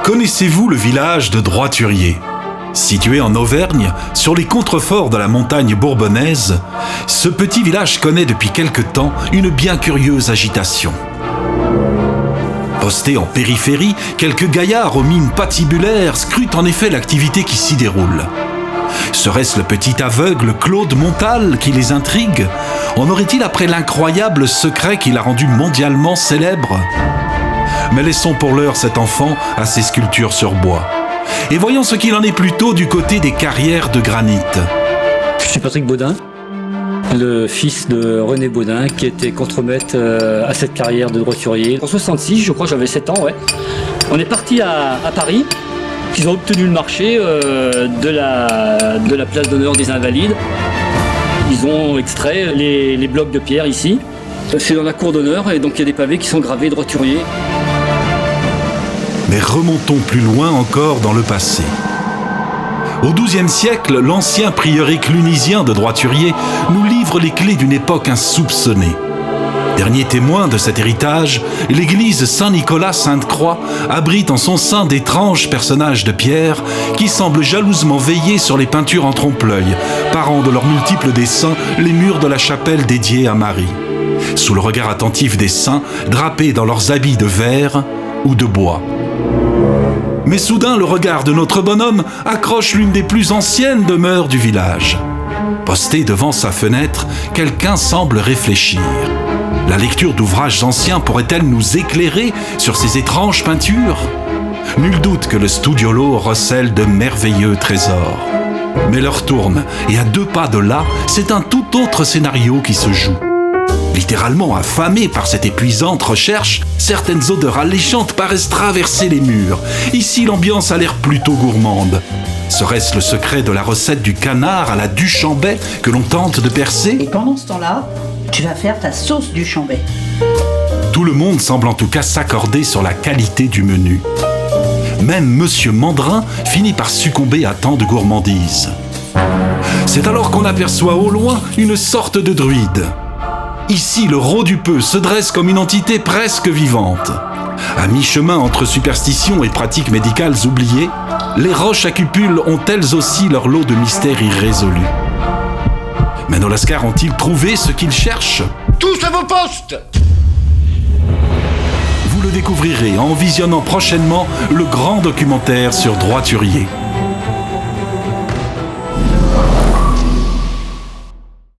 Connaissez-vous le village de Droiturier ? Situé en Auvergne, sur les contreforts de la montagne bourbonnaise, ce petit village connaît depuis quelque temps une bien curieuse agitation. Postés en périphérie, quelques gaillards aux mines patibulaires scrutent en effet l'activité qui s'y déroule. Serait-ce le petit aveugle Claude Montal qui les intrigue ? En aurait-il après l'incroyable secret qui l'a rendu mondialement célèbre ? Mais laissons pour l'heure cet enfant à ses sculptures sur bois. Et voyons ce qu'il en est plutôt du côté des carrières de granit. Je suis Patrick Baudin, le fils de René Baudin, qui était contremaître à cette carrière de Droiturier. En 66, je crois, j'avais 7 ans, ouais. On est parti à Paris, ils ont obtenu le marché de la place d'honneur des Invalides. Ils ont extrait les blocs de pierre ici. C'est dans la cour d'honneur, et donc il y a des pavés qui sont gravés Droiturier. Mais remontons plus loin encore dans le passé. Au XIIe siècle, l'ancien prieuré clunisien de Droiturier nous livre les clés d'une époque insoupçonnée. Dernier témoin de cet héritage, l'église Saint-Nicolas-Sainte-Croix abrite en son sein d'étranges personnages de pierre qui semblent jalousement veiller sur les peintures en trompe-l'œil, parant de leurs multiples dessins les murs de la chapelle dédiée à Marie. Sous le regard attentif des saints, drapés dans leurs habits de verre ou de bois. Mais soudain, le regard de notre bonhomme accroche l'une des plus anciennes demeures du village. Posté devant sa fenêtre, quelqu'un semble réfléchir. La lecture d'ouvrages anciens pourrait-elle nous éclairer sur ces étranges peintures ? Nul doute que le studiolo recèle de merveilleux trésors. Mais l'heure tourne, et à 2 pas de là, c'est un tout autre scénario qui se joue. Littéralement affamés par cette épuisante recherche, certaines odeurs alléchantes paraissent traverser les murs. Ici, l'ambiance a l'air plutôt gourmande. Serait-ce le secret de la recette du canard à la Duchambais que l'on tente de percer ? Et pendant ce temps-là, tu vas faire ta sauce Duchambais. Tout le monde semble en tout cas s'accorder sur la qualité du menu. Même Monsieur Mandrin finit par succomber à tant de gourmandise. C'est alors qu'on aperçoit au loin une sorte de druide. Ici, le Rodupeux se dresse comme une entité presque vivante. À mi-chemin entre superstition et pratiques médicales oubliées, les roches à cupules ont elles aussi leur lot de mystères irrésolus. Mais nos lascars ont-ils trouvé ce qu'ils cherchent ? Tous à vos postes ! Vous le découvrirez en visionnant prochainement le grand documentaire sur Droiturier.